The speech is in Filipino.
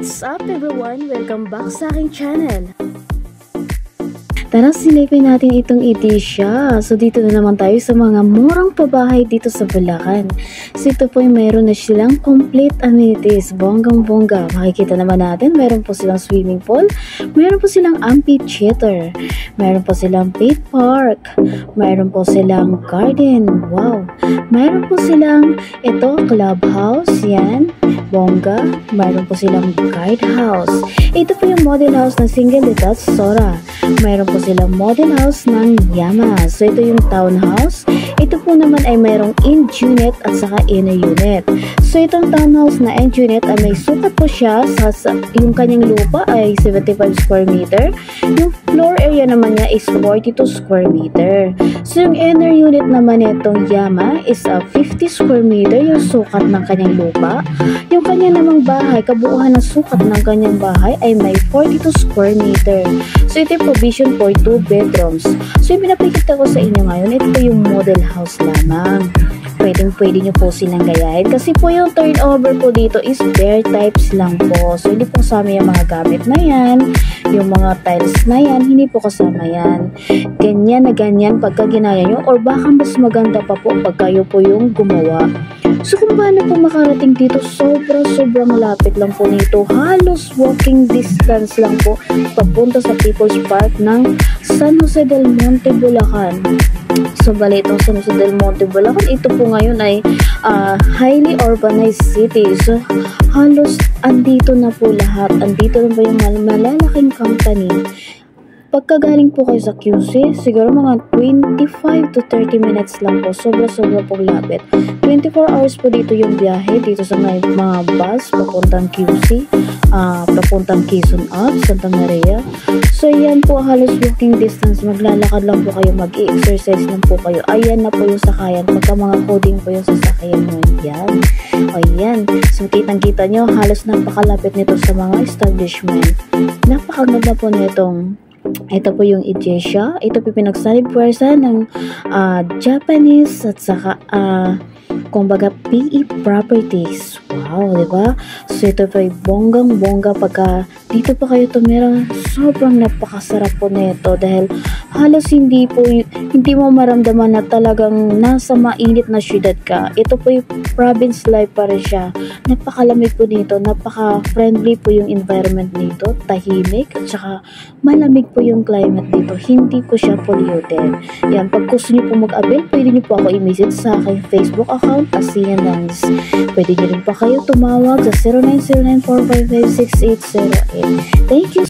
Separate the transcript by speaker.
Speaker 1: What's up everyone? Welcome back sa aking channel. Tara, silipin natin itong Edisha. So dito na naman tayo sa mga murang pabahay dito sa Bulacan. So ito po yung meron na silang complete amenities, bonggang bongga. Makikita naman natin, meron po silang swimming pool, meron po silang amphitheater, meron po silang paid park, meron po silang garden, wow, meron po silang ito clubhouse, yan, bongga, meron po silang guidehouse. Ito po yung model house ng single detached Sora. Meron po silang model house ng Yama. So ito yung townhouse. Ito po naman ay mayroong end unit at saka inner unit. So itong townhouse na end unit ay may sukat po siya sa yung kanyang lupa ay 75 square meter. Yung floor area naman niya is 42 square meter. So yung inner unit naman itong Yama is 50 square meter yung sukat ng kanyang lupa. Yung kanya namang bahay, kabuuan ng sukat ng kanyang bahay ay may 42 square meter. So ito yung provision for 2 bedrooms. So yung pinapakita ko sa inyo ngayon, ito po yung model house lamang. Pwede nyo po silang gayahin. Kasi po yung turnover po dito is bare types lang po. So hindi po kasama yung mga gamit na yan, yung mga tiles na yan, hindi po kasama yan. Ganyan na ganyan pagka ginaya nyo, or baka mas maganda pa po pag kayo po yung gumawa. So kung paano po makarating dito, sobrang lapit lang po nito. Halos walking distance lang po papunta sa People's Park ng San Jose del Monte, Bulacan. So bali itong San Jose del Monte, Bulacan, ito po ngayon ay highly urbanized city. So halos andito na po lahat. Andito na ba yung malalaking company. Pagkagaling po kayo sa QC, siguro mga 25 to 30 minutes lang po. Sobra pong lapit. 24 hours po dito yung biyahe dito sa mga bus papuntang QC, papuntang Quezon Up, Santa Maria. So yan po halos walking distance. Maglalakad lang po kayo, mag-i-exercise lang po kayo. Ayan na po yung sakayan. Pagka mga coding po yung sasakayan nyo. Yan. Ayan. So kitang-kita nyo, halos napakalapit nito sa mga establishment. Napakaganda po nitong ito po yung Edisha. Ito po pinagsalib puwersa ng Japanese at saka kumbaga PE properties. Wow, diba? So ito po ay bonggang-bongga pagka dito pa kayo tumira. Sobrang napakasarap po nito dahil halos hindi mo maramdaman na talagang nasa mainit na syudad ka. Ito po yung province life pa rin siya. Napakalamig po dito, napaka-friendly po yung environment dito, tahimik at saka malamig po yung climate dito. Hindi po siya polluted. Yan, pag gusto niyo po mag-avail, pwede niyo po ako i-message sa aking Facebook account, Asian Lands. Pwede niyo rin pa kayo tumawag sa 0909-455-6808. Thank you